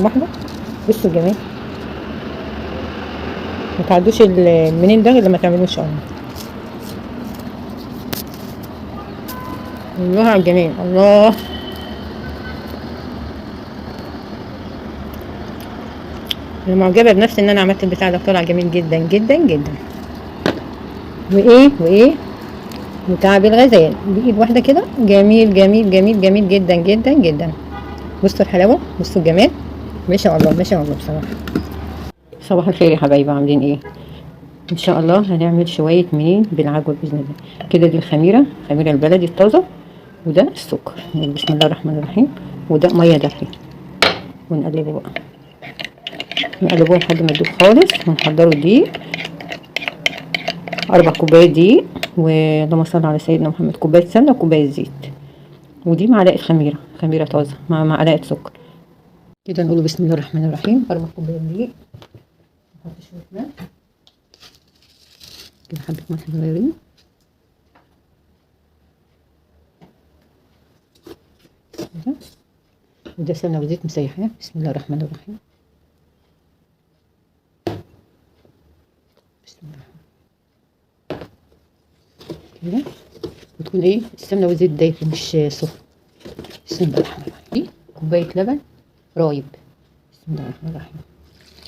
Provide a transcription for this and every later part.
واحدة. بصوا الجمال، ما تعدوش المنين ده غير لما تعملوه ان شاء الله. الله على الجمال، الله. انا معجبه بنفسي ان انا عملت البتاع ده، طلع جميل جدا جدا جدا. وايه وتعب الغزال بايد واحده كده، جميل جميل جميل جميل جدا جدا جدا. بصوا الحلاوه، بصوا الجمال، ما شاء الله ما شاء الله بصراحه. صباح الخير يا حبايبي، عاملين ايه؟ ان شاء الله هنعمل شويه منين بالعجوه باذن الله. كده دي الخميره البلدي الطازه، وده السكر. بسم الله الرحمن الرحيم. وده ميه دافيه، ونقلبه بقى، نقلبوه لحد ما تدوب خالص. ونحضروا دقيق، 4 كوبايات دقيق، اللهم صل على سيدنا محمد، كوبايه سمنه وكوبايه زيت. ودي معلقه خميره طازه مع معلقه سكر. كده نقول بسم الله الرحمن الرحيم. 4 كوبايات دقيق، نحط شويه ملح كده، حبه ملح صغيرين، كده. وده سمنه وزيت مسيحاه. بسم الله الرحمن الرحيم. بسم الله كده. وتكون ايه السمنه والزيت دايب مش سخن. بسم الله الرحمن الرحيم. كوبايه لبن رايب. بسم الله الرحمن الرحيم.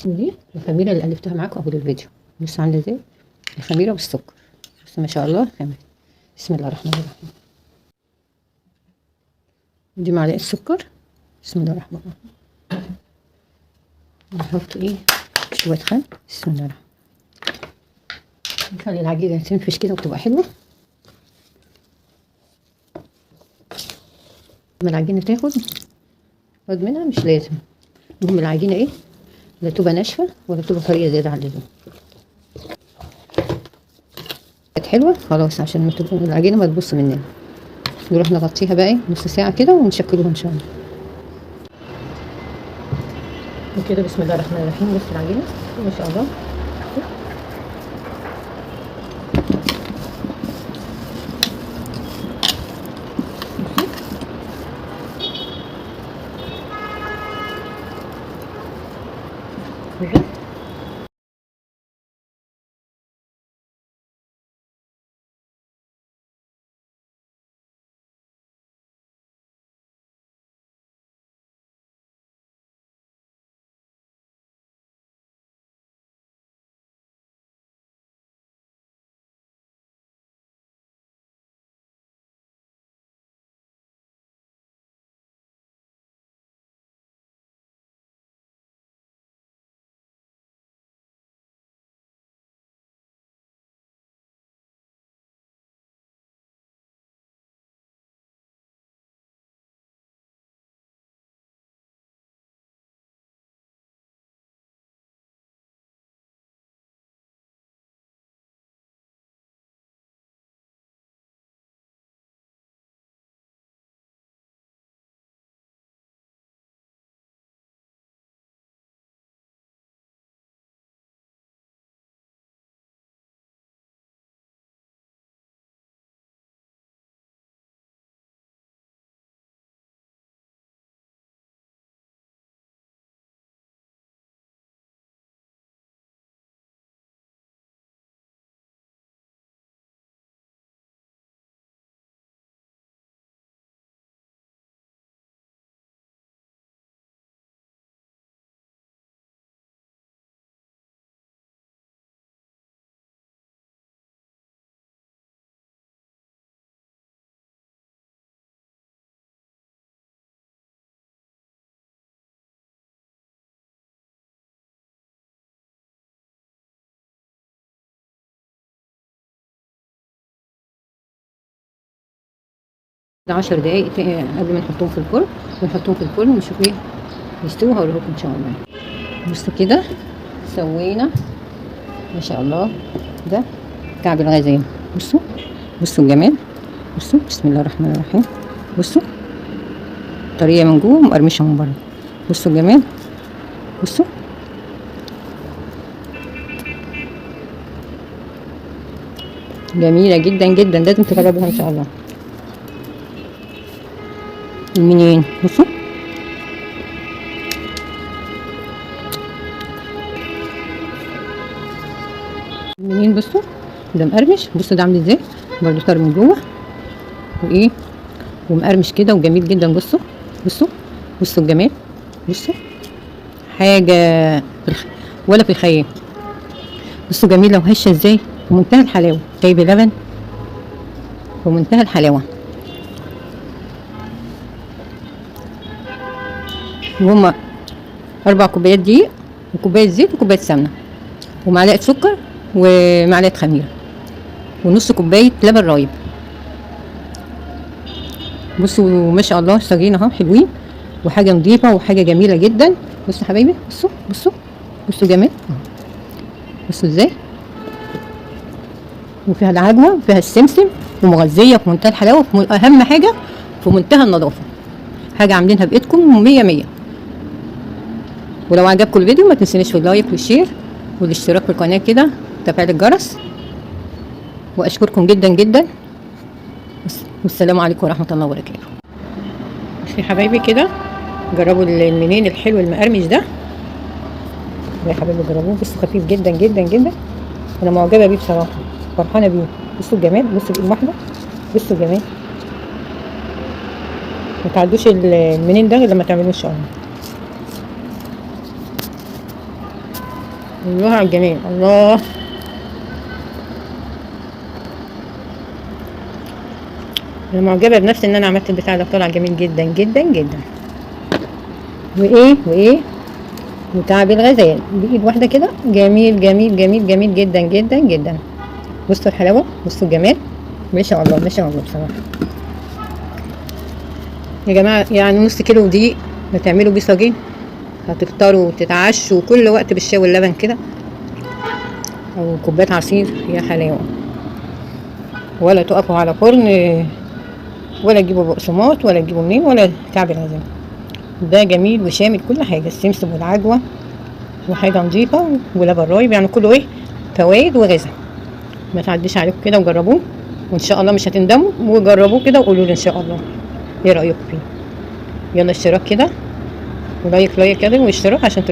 ودي الخميره اللي قلبتها معاكم قبل الفيديو، بصوا عامله ازاي الخميره والسكر. بس ما شاء الله خميره. بسم الله الرحمن الرحيم. دي معلقه سكر. بسم الله الرحمن الرحيم. نحط ايه شويه خل. بسم الله الرحمن الرحيم. نخلي العجينه تنفش كده وتبقى حلوه. لما العجينه تاخد منها مش لازم، المهم العجينه ايه، لا تبقى ناشفه ولا تبقى طريه زياده عن اللزوم. كانت حلوه خلاص، عشان ما تبقى العجينه ما تبص مننا. نروح نغطيها بقى نص ساعه كده ونشكلوها ان شاء الله. وكده بسم الله الرحمن الرحيم. بص العجينه ما شاء الله. ده 10 دقايق قبل ما نحطهم في الفرن. ونحطهم في الفرن ونشوف ايه يستووا، هقول لكم ان شاء الله. بصوا كده سوينا ما شاء الله. ده كعب الغزال. بصوا الجمال. بصوا بسم الله الرحمن الرحيم. بصوا طريه من جوه ومقرمشه من بره. بصوا الجمال. بصوا جميله جدا جدا، لازم تجربوها ان شاء الله. منين؟ بصوا رايقين. بصوا ده مقرمش، بصوا ده عامل ازاي برضو طار من جوه وايه ومقرمش كده وجميل جدا. بصوا بصوا بصوا الجمال، بصوا حاجه ولا في الخيال. بصوا جميله وهشه ازاي، في منتهى الحلاوه. جايب لبن في منتهى الحلاوه، وهما 4 كوبايات دقيق وكوبايه زيت وكوبايه سمنه ومعلقه سكر ومعلقه خميره ونص كوبايه لبن رايب. بصوا ما شاء الله صاجين اهو حلوين وحاجه نظيفه وحاجه جميله جدا. بصوا حبايبي، بصوا بصوا بصوا جمال، بصوا ازاي، وفيها العجوه وفيها السمسم ومغذيه في منتهى الحلاوه، اهم حاجه في منتهى النظافه، حاجه عاملينها بايدكم 100 100. ولو عجبكم الفيديو ما تنسونيش في اللايك والشير والاشتراك في القناه كده وتفعيل الجرس، واشكركم جدا جدا، والسلام عليكم ورحمه الله وبركاته. يا حبايبي كده جربوا المنين الحلو المقرمش ده يا حبايبي، جربوه. بصوا خفيف جدا جدا جدا، انا معجبه بيه بصراحه، فرحانه بيه. بصوا الجمال، بصوا الايد واحده، بصوا الجمال. ما تعدوش المنين ده غير لما تعملوه ان شاء الله. الله على الجمال، الله. انا معجبه بنفسي ان انا عملت البتاع ده، طلع جميل جدا جدا جدا. وايه وتعب الغزال بايد واحده كده، جميل جميل جميل جميل جدا جدا جدا. بصوا الحلاوه، بصوا الجمال، ما شاء الله ما شاء الله بصراحه يا جماعه. يعني نص كيلو دقيق بتعملوا بيه صاجين، هتفطروا وتتعشوا كل وقت بالشاي واللبن كده، او كوبايه عصير، يا حلاوه. ولا تقفوا على فرن ولا تجيبوا بقسماط ولا تجيبوا منين ولا تعب الغزال. ده جميل وشامل كل حاجه، السمسم والعجوه وحاجه نظيفه ولبن رايب، يعني كله ايه فوايد وغذاء. ما تعديش عليكم كده وجربوه، وان شاء الله مش هتندموا. وجربوه كده وقولوا لي ان شاء الله ايه رايكم فيه. يلا اشتراك كده ولايك كده واشتراك عشان